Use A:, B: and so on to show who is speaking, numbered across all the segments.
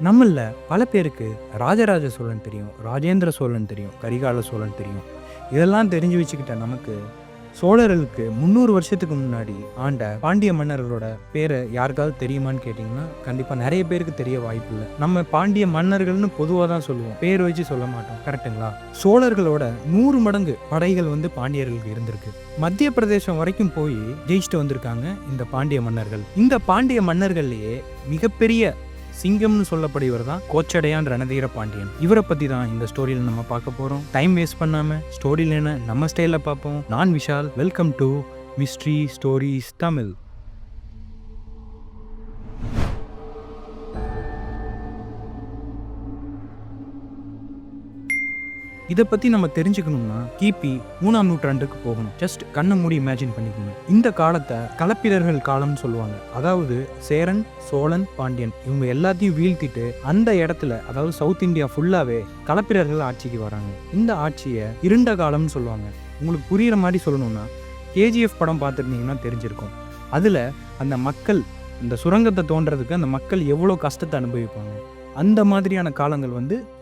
A: நம்மள பல பேருக்கு ராஜராஜ சோழன் தெரியும், ராஜேந்திர சோழன் தெரியும், கரிகால சோழன் தெரியும். இதெல்லாம் தெரிஞ்சு வச்சுக்கிட்ட நமக்கு சோழர்களுக்கு 300 வருஷத்துக்கு முன்னாடி ஆண்ட பாண்டிய மன்னர்களோட பேரை யாருக்காவது தெரியுமான்னு கேட்டிங்கன்னா கண்டிப்பாக நிறைய பேருக்கு தெரிய வாய்ப்பு இல்லை. நம்ம பாண்டிய மன்னர்கள்னு பொதுவாக தான் சொல்லுவோம், பேர் வச்சு சொல்ல மாட்டோம். கரெக்டுங்களா? சோழர்களோட 100 மடங்கு படைகள் பாண்டியர்களுக்கு இருந்திருக்கு. மத்திய பிரதேசம் வரைக்கும் போய் ஜெயிச்சுட்டு வந்திருக்காங்க இந்த பாண்டிய மன்னர்கள். இந்த பாண்டிய மன்னர்கள்லேயே மிகப்பெரிய சிங்கம்னு சொல்லப்படுவர் தான் கோச்சடையான் ரணதீர பாண்டியன். இவரை பத்தி தான் இந்த ஸ்டோரியில நம்ம பார்க்க போறோம். டைம் வேஸ்ட் பண்ணாம ஸ்டோரியில என்ன நம்ம ஸ்டைல்ல பார்ப்போம். நான் Vishal. Welcome to mystery stories Tamil. இதை பற்றி நம்ம தெரிஞ்சுக்கணும்னா கிபி 3ஆம் நூற்றாண்டுக்கு போகணும். ஜஸ்ட் கண்ணை மூடி இமேஜின் பண்ணிக்கணும். இந்த காலத்தை களப்பிரர்கள் காலம்னு சொல்லுவாங்க. அதாவது சேரன், சோழன், பாண்டியன் இவங்க எல்லாத்தையும் வீழ்த்திட்டு அந்த இடத்துல, அதாவது சவுத் இந்தியா ஃபுல்லாவே களப்பிரர்கள் ஆட்சிக்கு வராங்க. இந்த ஆட்சியை இருண்ட காலம்னு சொல்லுவாங்க. உங்களுக்கு புரியுற மாதிரி சொல்லணும்னா கேஜிஎஃப் படம் பார்த்துருந்தீங்கன்னா தெரிஞ்சிருக்கும். அதில் அந்த மக்கள் அந்த சுரங்கத்தை தோன்றதுக்கு அந்த மக்கள் எவ்வளோ கஷ்டத்தை அனுபவிப்பாங்க. அந்த மாதிரியான காலங்கள்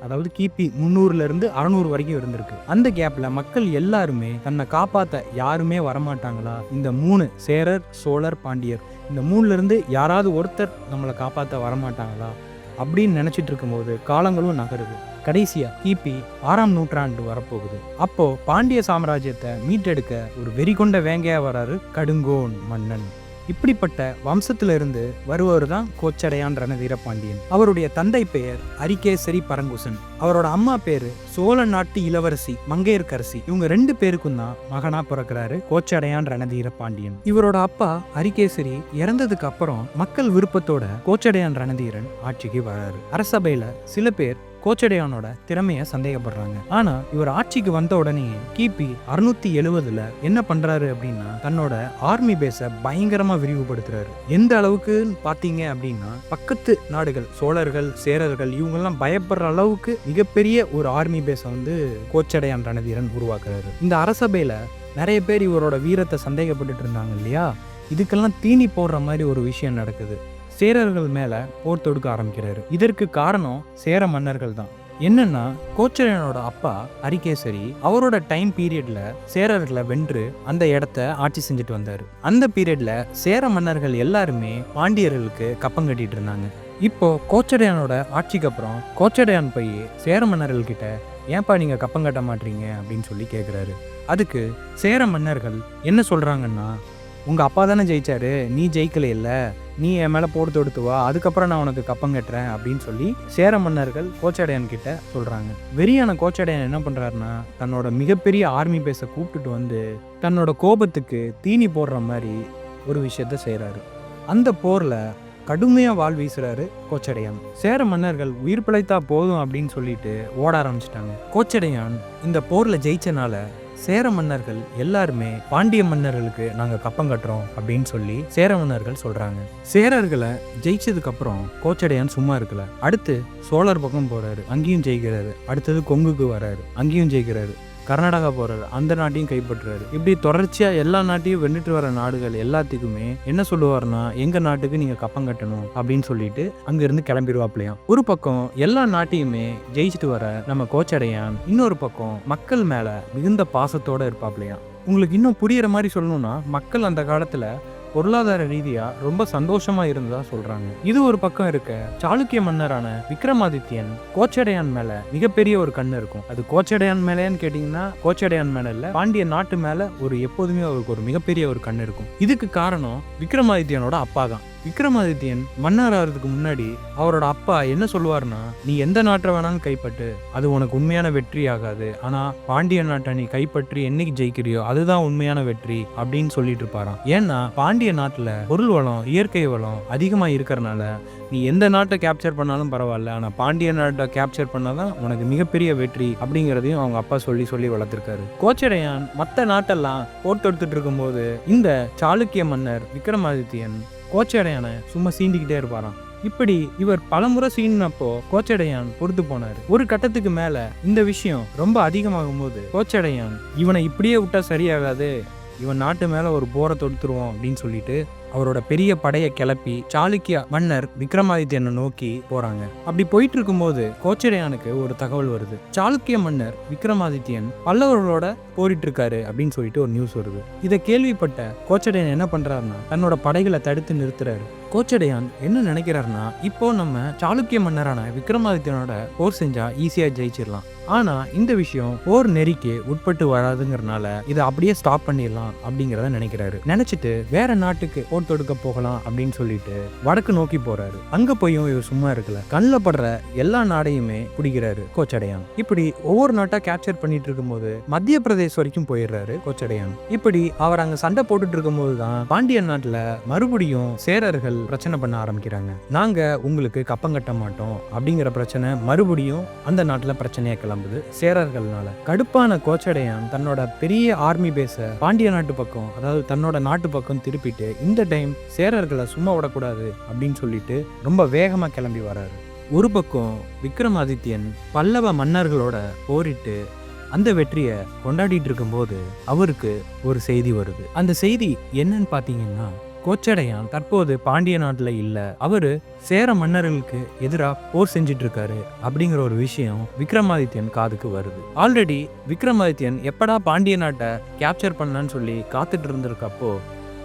A: அதாவது கிபி 300லேருந்து 600 வரைக்கும் இருந்திருக்கு. அந்த கேப்ல மக்கள் எல்லாருமே தன்னை காப்பாற்ற யாருமே வரமாட்டாங்களா, இந்த 3 சேரர், சோழர், பாண்டியர் இந்த 3லேருந்து யாராவது ஒருத்தர் நம்மளை காப்பாற்ற வரமாட்டாங்களா அப்படின்னு நினைச்சிட்டு இருக்கும்போது காலங்களும் நகருது. கடைசியா கிபி 6ஆம் நூற்றாண்டு வரப்போகுது. அப்போ பாண்டிய சாம்ராஜ்யத்தை மீட்டெடுக்க ஒரு வெறிகொண்ட வேங்கையா வராரு கடுங்கோன் மன்னன். இப்படிப்பட்ட வம்சத்துல இருந்து வருவர் தான் கோச்சடையான் ரணதீர பாண்டியன். அவருடைய தந்தை பெயர் அரிகேசரி பரங்குசன். அவரோட அம்மா பேரு சோழ நாட்டு இளவரசி மங்கையர்க்கரசி. இவங்க 2 பேருக்கும் தான் மகனா பிறக்கிறாரு கோச்சடையான் ரணதீர பாண்டியன். இவரோட அப்பா அரிகேசரி இறந்ததுக்கு அப்புறம் மக்கள் விருப்பத்தோட கோச்சடையான் ரணதீரன் ஆட்சிக்கு வராரு. அரசபையில சில பேர் கோச்சடையானோட திறமைய சந்தேகப்படுறாங்க. ஆனா இவர் ஆட்சிக்கு வந்த உடனே கிபி 670 என்ன பண்றாரு அப்படின்னா தன்னோட ஆர்மி பேஸ பயங்கரமா விரிவுபடுத்துறாரு. எந்த அளவுக்கு பாத்தீங்க அப்படின்னா பக்கத்து நாடுகள் சோழர்கள், சேரர்கள் இவங்கெல்லாம் பயப்படுற அளவுக்கு மிகப்பெரிய ஒரு ஆர்மி பேஸ கோச்சடையான் ரணதீரன் உருவாக்குறாரு. இந்த அரசபையில நிறைய பேர் இவரோட வீரத்தை சந்தேகப்பட்டுட்டு இருந்தாங்க இல்லையா, இதுக்கெல்லாம் தீனி போடுற மாதிரி ஒரு விஷயம் நடக்குது. சேரர்கள் மேல போர் தொடுக்க ஆரம்பிக்கிறாரு. இதற்கு காரணம் சேர மன்னர்கள் தான். என்னன்னா கோச்சடையானோட அப்பா அரிகேசரி அவரோட டைம் பீரியட்ல சேரர்களை வென்று அந்த இடத்த ஆட்சி செஞ்சுட்டு வந்தாரு. அந்த பீரியட்ல சேர மன்னர்கள் எல்லாருமே பாண்டியர்களுக்கு கப்பம் கட்டிட்டு இருந்தாங்க. இப்போ கோச்சடையானோட ஆட்சிக்கு அப்புறம் கோச்சடையான் போய் சேர மன்னர்கள் கிட்ட ஏன்பா நீங்க கப்பம் கட்ட மாட்டீங்க அப்படின்னு சொல்லி கேட்குறாரு. அதுக்கு சேர மன்னர்கள் என்ன சொல்றாங்கன்னா, உங்க அப்பா தானே ஜெயிச்சாரு, நீ ஜெயிக்கல இல்ல, நீ என் மேல போட்டு தொடுத்து வா, அதுக்கப்புறம் நான் உனக்கு கப்பம் கட்டுறேன் அப்படின்னு சொல்லி சேர மன்னர்கள் கோச்சடையான் கிட்ட சொல்றாங்க. வெறியான கோச்சடையான் என்ன பண்றாருன்னா தன்னோட மிகப்பெரிய ஆர்மி பேஸ கூப்பிட்டுட்டு தன்னோட கோபத்துக்கு தீனி போடுற மாதிரி ஒரு விஷயத்த செய்யறாரு. அந்த போர்ல கடுமையா வாள் வீசுறாரு கோச்சடையான். சேர மன்னர்கள் உயிர் பிழைத்தா போதும் அப்படின்னு சொல்லிட்டு ஓட ஆரம்பிச்சிட்டாங்க. கோச்சடையான் இந்த போர்ல ஜெயிச்சனால சேர மன்னர்கள் எல்லாருமே பாண்டிய மன்னர்களுக்கு நாங்க கப்பம் கட்டுறோம் அப்படின்னு சொல்லி சேர மன்னர்கள் சொல்றாங்க. சேரர்களை ஜெயிச்சதுக்கு அப்புறம் கோச்சடையான் சும்மா இருக்கல. அடுத்து சோழர் பக்கம் போறாரு, அங்கேயும் ஜெயிக்கிறாரு. அடுத்தது கொங்குக்கு வராரு, அங்கேயும் ஜெயிக்கிறாரு. கர்நாடகா போறாரு, அந்த நாட்டையும் கைப்பற்றுறாரு. இப்படி தொடர்ச்சியா எல்லா நாட்டையும் வென்றுட்டு வர நாடுகள் எல்லாத்துக்குமே என்ன சொல்லுவாருன்னா, எங்க நாட்டுக்கு நீங்க கப்பம் கட்டணும் அப்படின்னு சொல்லிட்டு அங்க இருந்து கிளம்பிடுவாப்லையாம். ஒரு பக்கம் எல்லா நாட்டையுமே ஜெயிச்சுட்டு வர நம்ம கோச்சடையான் இன்னொரு பக்கம் மக்கள் மேல மிகுந்த பாசத்தோட இருப்பாப்லையாம். உங்களுக்கு இன்னும் புரியுற மாதிரி சொல்லணும்னா மக்கள் அந்த காலத்துல பொருளாதார ரீதியா ரொம்ப சந்தோஷமா இருந்ததா சொல்றாங்க. இது ஒரு பக்கம் இருக்க, சாளுக்கிய மன்னரான விக்ரமாதித்யன் கோச்சடையான் மேல மிகப்பெரிய ஒரு கண்ணு இருக்கும். அது கோச்சடையான் மேலேன்னு கேட்டீங்கன்னா கோச்சடையான் மேல இல்ல, பாண்டிய நாட்டு மேல எப்போதுமே அவருக்கு ஒரு மிகப்பெரிய ஒரு கண்ணு இருக்கும். இதுக்கு காரணம் விக்ரமாதித்யனோட அப்பா தான். விக்ரமாதித்யன் மன்னர் ஆகிறதுக்கு முன்னாடி அவரோட அப்பா என்ன சொல்லுவார்னா, நீ எந்த நாட்டை வேணாலும் கைப்பற்று, அது உனக்கு உண்மையான வெற்றி ஆகாது, ஆனா பாண்டிய நாட்டை நீ கைப்பற்றி என்னைக்கு ஜெயிக்கிறியோ அதுதான் உண்மையான வெற்றி அப்படின்னு சொல்லிட்டு இருப்பாராம். ஏன்னா பாண்டிய நாட்டுல பொருள் வளம், இயற்கை வளம் அதிகமா இருக்கிறனால நீ எந்த நாட்டை கேப்சர் பண்ணாலும் பரவாயில்ல, ஆனா பாண்டிய நாட்டை கேப்சர் பண்ணாதான் உனக்கு மிகப்பெரிய வெற்றி அப்படிங்கிறதையும் அவங்க அப்பா சொல்லி சொல்லி வளர்த்திருக்காரு. கோச்சடையான் மற்ற நாட்டெல்லாம் போர் தொடுத்துட்டு இருக்கும்போது இந்த சாளுக்கிய மன்னர் விக்ரமாதித்யன் கோச்சடையான சும்மா சீண்டிக்கிட்டே இருப்பாராம். இப்படி இவர் பலமுறை சீனப்போ கோச்சடையான் பொறுத்து போனாரு. ஒரு கட்டத்துக்கு மேல இந்த விஷயம் ரொம்ப அதிகமாகும் போது கோச்சடையான் இவனை இப்படியே விட்டா சரியாகாது, இவன் நாட்டு மேல ஒரு போரை தொடுத்துருவோம் அப்படின்னு சொல்லிட்டு அவரோட பெரிய படையை கிளப்பி சாளுக்கிய மன்னர் விக்ரமாதித்யனை நோக்கி போறாங்க. அப்படி போயிட்டு இருக்கும்போது கோச்சடையானுக்கு ஒரு தகவல் வருது. சாளுக்கிய மன்னர் விக்ரமாதித்யன் பல்லவர்களோட போரிட்டு இருக்காரு அப்படின்னு சொல்லிட்டு ஒரு நியூஸ் வருது. இதை கேள்விப்பட்ட கோச்சடையான் என்ன பண்றாருன்னா தன்னோட படைகளை தடுத்து நிறுத்துறாரு. கோச்சடையான் என்ன நினைக்கிறாருன்னா, இப்போ நம்ம சாளுக்கிய மன்னரான விக்ரமாதித்யனோட போர் செஞ்சா ஈஸியா ஜெயிச்சிடலாம். ஆனா இந்த விஷயம் போர் நெறிக்கு உட்பட்டு வராதுங்கிறனால இதை அப்படியே ஸ்டாப் பண்ணிடலாம் அப்படிங்கிறத நினைக்கிறாரு. நினைச்சிட்டு வேற நாட்டுக்கு போர் தொடுக்க போகலாம் அப்படின்னு சொல்லிட்டு வடக்கு நோக்கி போறாரு. அங்க போயும் இவர் சும்மா இருக்கல, கண்ணில் படுற எல்லா நாடையுமே பிடிக்கிறாரு கோச்சடையான். இப்படி ஒவ்வொரு நாட்டா கேப்சர் பண்ணிட்டு இருக்கும்போது மத்திய பிரதேஷ் வரைக்கும் போயிடுறாரு கோச்சடையான். இப்படி அவர் அங்க சண்டை போட்டுட்டு இருக்கும் போதுதான் பாண்டியன் நாட்டுல மறுபடியும் சேரர்கள் பிரச்சனை பண்ண ஆரம்பிக்கிறாங்க. நாங்க உங்களுக்கு கப்பம் கட்ட மாட்டோம் அப்படிங்கிற பிரச்சனை மறுபடியும் அந்த நாட்டுல பிரச்சனையா கிளம்புது சேரர்கள்னால. கடுப்பான கோச்சடையான் தன்னோட பெரிய ஆர்மி பேஸ பாண்டிய நாட்டு பக்கம், அதாவது தன்னோட நாட்டு பக்கம் திருப்பிட்டு இந்த டைம் சேரர்களை சும்மா விடக்கூடாது அப்படின்னு சொல்லிட்டு ரொம்ப வேகமா கிளம்பி வராரு. ஒரு பக்கம் விக்ரமாதித்யன் பல்லவ மன்னர்களோட போரிட்டு அந்த வெற்றியை கொண்டாடிட்டு இருக்கும்போது அவருக்கு ஒரு செய்தி வருது. அந்த செய்தி என்னன்னு பாத்தீங்கன்னா, கோச்சடையான் தற்போது பாண்டிய நாட்டுல இல்ல, அவரு சேர மன்னர்களுக்கு எதிராக போர் செஞ்சிட்டு இருக்காரு அப்படிங்கிற ஒரு விஷயம் விக்ரமாதித்யன் காதுக்கு வருது. ஆல்ரெடி விக்ரமாதித்யன் எப்படா பாண்டிய நாட்டை கேப்சர் பண்ணலான்னு சொல்லி காத்துட்டு இருந்திருக்கப்போ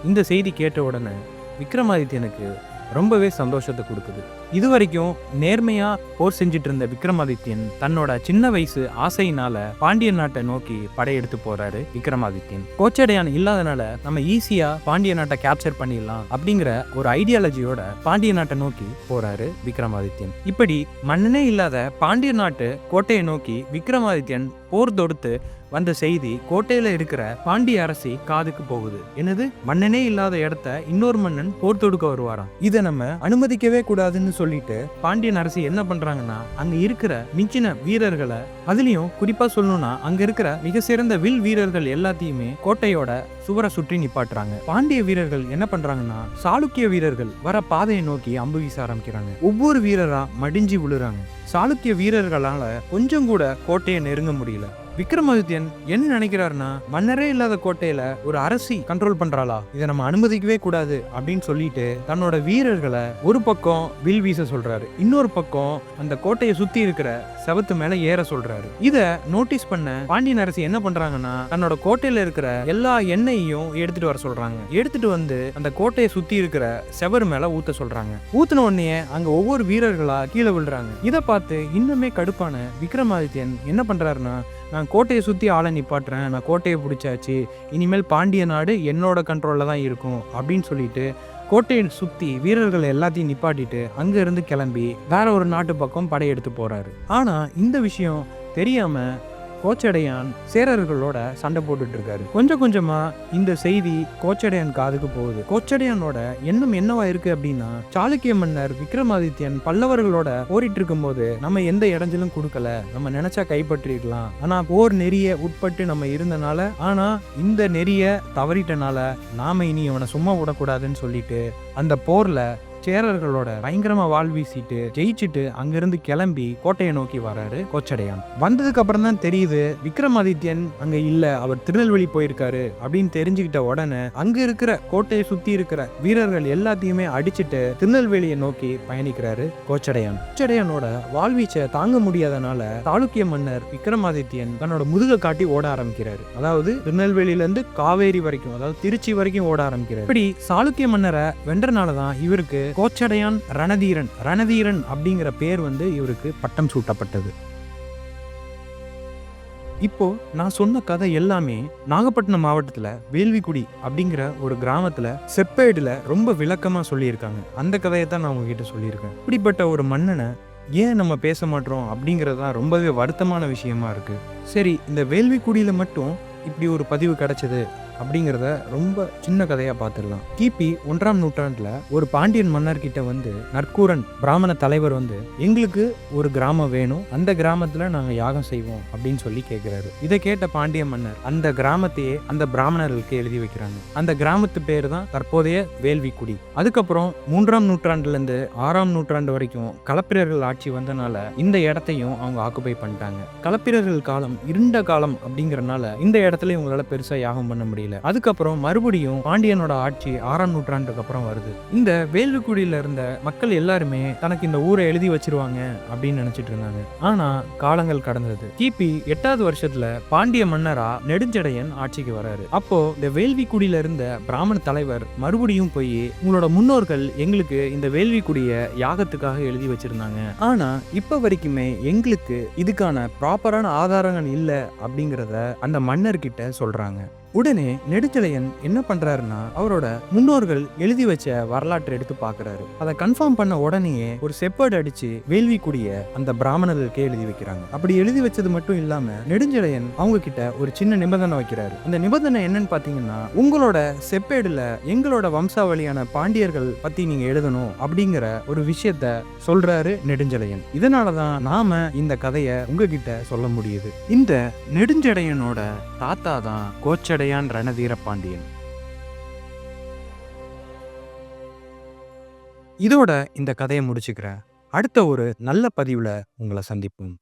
A: இந்த செய்தி கேட்ட உடனே விக்ரமாதித்யனுக்கு ரொம்பவே சந்தோஷத்தை கொடுக்குது. இது வரைக்கும் நேர்மையா போர் செஞ்சுட்டு இருந்த விக்ரமாதித்யன் தன்னோட சின்ன வயசு ஆசையினால பாண்டியன் நாட்டை நோக்கி படையெடுத்து போறாரு விக்ரமாதித்யன். கோச்சடையான் இல்லாதனால நம்ம ஈஸியா பாண்டிய நாட்டை கேப்சர் பண்ணிடலாம் அப்படிங்கிற ஒரு ஐடியாலஜியோட பாண்டிய நாட்டை நோக்கி போறாரு விக்ரமாதித்யன். இப்படி மன்னனே இல்லாத பாண்டிய நாட்டு கோட்டையை நோக்கி விக்ரமாதித்யன் போர் தொடுத்து வந்த செய்தி கோட்டையில இருக்கிற பாண்டிய அரசி காதுக்கு போகுது. என்னது, மன்னனே இல்லாத இடத்த இன்னொரு மன்னன் போர் தொடுக்க வருவாராம், இதை நம்ம அனுமதிக்கவே கூடாதுன்னு சொல்லிட்டு பாண்டியன் அரசி என்ன பண்றாங்கன்னா அங்க இருக்கிற மிஞ்சின வீரர்களை, அதுலயும் குறிப்பா சொல்லணும்னா அங்க இருக்கிற மிக சிறந்த வில் வீரர்கள் எல்லாத்தையுமே கோட்டையோட சுவரை சுற்றி நிப்பாட்டுறாங்க. பாண்டிய வீரர்கள் என்ன பண்றாங்கன்னா சாளுக்கிய வீரர்கள் வர பாதையை நோக்கி அம்பு வீச ஆரம்பிக்கிறாங்க. ஒவ்வொரு வீரரா மடிஞ்சு விழுறாங்க. சாளுக்கிய வீரர்களால கொஞ்சம் கூட கோட்டையை நெருங்க முடியல. விக்ரமாதித்யன் என்ன நினைக்கிறாருன்னா, மன்னரே இல்லாத கோட்டையில ஒரு அரசி கண்ட்ரோல் பண்றாளா, இதை நம்ம அனுமதிக்கவே கூடாது அப்படின்னு சொல்லிட்டு தன்னோட வீரர்களை ஒரு பக்கம் வில் வீச சொல்றாரு, இன்னொரு பக்கம் அந்த கோட்டையை சுத்தி இருக்கிற செவத்து மேல ஏற சொல்றாரு. இத நோட்டீஸ் பண்ண பாண்டியன் அரசி என்ன பண்றாங்கன்னா தன்னோட கோட்டையில இருக்கிற எல்லா எண்ணெயையும் எடுத்துட்டு வர சொல்றாங்க. எடுத்துட்டு வந்து அந்த கோட்டையை சுத்தி இருக்கிற செவர் மேல ஊத்த சொல்றாங்க. ஊத்தின உடனே அங்க ஒவ்வொரு வீரர்களா கீழே விழுறாங்க. இதை பார்த்து இன்னுமே கடுப்பான விக்ரமாதித்யன் என்ன பண்றாருன்னா, நான் கோட்டையை சுற்றி ஆளை நிப்பாட்டுறேன், நான் கோட்டையை பிடிச்சாச்சு, இனிமேல் பாண்டிய நாடு என்னோட கண்ட்ரோலில் தான் இருக்கும் அப்படின்னு சொல்லிட்டு கோட்டையை சுற்றி வீரர்கள் எல்லாத்தையும் நிப்பாட்டிட்டு அங்கேருந்து கிளம்பி வேற ஒரு நாட்டு பக்கம் படையெடுத்து போகிறாரு. ஆனால் இந்த விஷயம் தெரியாமல் கோச்சடையான் சேரர்களோட சண்டை போட்டுட்டு இருக்காரு. கொஞ்சம் கொஞ்சமா இந்த செய்தி கோச்சடையான் காதுக்கு போகுது. கோச்சடையானோட எண்ணம் என்னவா இருக்கு அப்படின்னா, சாளுக்கிய மன்னர் விக்ரமாதித்யன் பல்லவர்களோட போரிட்டு இருக்கும் போது நம்ம எந்த இடைஞ்சலும் கொடுக்கல, நம்ம நினைச்சா கைப்பற்றிடலாம், ஆனா போர் நெறிய உட்பட்டு நம்ம இருந்தனால, ஆனா இந்த நெறிய தவறிட்டனால நாம இனி அவனை சும்மா விடக்கூடாதுன்னு சொல்லிட்டு அந்த போர்ல சேரர்களோட பயங்கரமா வாள் வீசிட்டு ஜெயிச்சுட்டு அங்கிருந்து கிளம்பி கோட்டையை நோக்கி வராரு கோச்சடையான். வந்ததுக்கு அப்புறம் தான் தெரியுது விக்ரமாதித்யன் அங்க இல்ல, அவர் திருநெல்வேலி போயிருக்காரு அப்படின்னு தெரிஞ்சுக்கிட்ட உடனே அங்க இருக்கிற கோட்டையை சுத்தி இருக்கிற வீரர்கள் எல்லாத்தையுமே அடிச்சுட்டு திருநெல்வேலியை நோக்கி பயணிக்கிறாரு கோச்சடையான். கோச்சடையானோட வாழ்வீச்சை தாங்க முடியாதனால சாளுக்கிய மன்னர் விக்ரமாதித்யன் தன்னோட முதுக காட்டி ஓட ஆரம்பிக்கிறாரு. அதாவது திருநெல்வேலியில இருந்து காவேரி வரைக்கும், அதாவது திருச்சி வரைக்கும் ஓட ஆரம்பிக்கிறாரு. இப்படி சாளுக்கிய மன்னரை வென்றனாலதான் இவருக்கு கோச்சடையான் ரணதீரன் அப்படிங்கிற பேர் இவருக்கு பட்டம் சூட்டப்பட்டது. இப்போ நான் சொன்ன கதை எல்லாமே நாகப்பட்டினம் மாவட்டத்துல வேள்விக்குடி அப்படிங்கிற ஒரு கிராமத்துல செப்பேடுல ரொம்ப விளக்கமா சொல்லியிருக்காங்க. அந்த கதையை தான் நான் உங்ககிட்ட சொல்லியிருக்கேன். இப்படிப்பட்ட ஒரு மன்னனை ஏன் நம்ம பேச மாட்டோம் அப்படிங்கறதுதான் ரொம்பவே வருத்தமான விஷயமா இருக்கு. சரி, இந்த வேள்விக்குடியில மட்டும் இப்படி ஒரு பதிவு கிடைச்சது அப்படிங்கிறத ரொம்ப சின்ன கதையா பார்த்துடலாம். கிபி 1ஆம் நூற்றாண்டுல ஒரு பாண்டியன் மன்னர்கிட்ட நற்கூரன் பிராமண தலைவர் எங்களுக்கு ஒரு கிராமம் வேணும், அந்த கிராமத்துல நாங்க யாகம் செய்வோம் அப்படின்னு சொல்லி கேட்கிறாரு. இதை கேட்ட பாண்டிய மன்னர் அந்த கிராமத்தையே அந்த பிராமணர்களுக்கு எழுதி வைக்கிறாங்க. அந்த கிராமத்து பேர் தான் தற்போதைய வேள்விக்குடி. அதுக்கப்புறம் 3ஆம் நூற்றாண்டுல இருந்து 6ஆம் நூற்றாண்டு வரைக்கும் களப்பிரர்கள் ஆட்சி வந்தனால இந்த இடத்தையும் அவங்க ஆக்குபை பண்ணிட்டாங்க. களப்பிரர்கள் காலம் இருண்ட காலம் அப்படிங்கறனால இந்த இடத்துல இவங்களால பெருசா யாகம் பண்ண முடியல. முடியல. அதுக்கப்புறம் மறுபடியும் பாண்டியனோட ஆட்சி 6ஆம் நூற்றாண்டுக்கு அப்புறம் வருது. இந்த வேள்விக்குடியில இருந்த மக்கள் எல்லாருமே தனக்கு இந்த ஊரை எழுதி வச்சிருவாங்க அப்படின்னு நினைச்சிட்டு இருந்தாங்க. ஆனா காலங்கள் கடந்தது. கிபி 8வது வருஷத்துல பாண்டிய மன்னரா நெடுஞ்செழியன் ஆட்சிக்கு வராரு. அப்போ இந்த வேள்விக்குடியில இருந்த பிராமண தலைவர் மறுபடியும் போய் உங்களோட முன்னோர்கள் எங்களுக்கு இந்த வேள்விக்குடிய யாகத்துக்காக எழுதி வச்சிருந்தாங்க. ஆனா இப்ப வரைக்குமே எங்களுக்கு இதுக்கான ப்ராப்பரான ஆதாரங்கள் இல்ல அப்படிங்கறத அந்த மன்னர்கிட்ட சொல்றாங்க. உடனே நெடுஞ்செழியன் என்ன பண்றாருன்னா அவரோட முன்னோர்கள் எழுதி வச்ச வரலாற்றை எடுத்து பாக்குறாரு. அதை கன்ஃபார்ம் பண்ண உடனேயே ஒரு செப்பேடு அடிச்சு வேள்விக்குடிய அந்த பிராமணர்களுக்கே எழுதி வைக்கிறாங்க. அப்படி எழுதி வச்சது மட்டும் இல்லாம நெடுஞ்செழியன் அவங்க கிட்ட ஒரு சின்ன நிபந்தனை வைக்கிறாரு. அந்த நிபந்தனை என்னன்னு பாத்தீங்கன்னா, உங்களோட செப்பேடுல எங்களோட வம்சாவளியான பாண்டியர்கள் பத்தி நீங்க எழுதணும் அப்படிங்கிற ஒரு விஷயத்த சொல்றாரு நெடுஞ்செழியன். இதனாலதான் நாம இந்த கதையை உங்ககிட்ட சொல்ல முடியுது. இந்த நெடுஞ்செழியனோட தாத்தா தான் கோச்சடையான் ரணதீர பாண்டியன். இதோட இந்த கதையை முடிச்சுக்கிறேன். அடுத்த ஒரு நல்ல பதிவுல உங்களை சந்திப்போம்.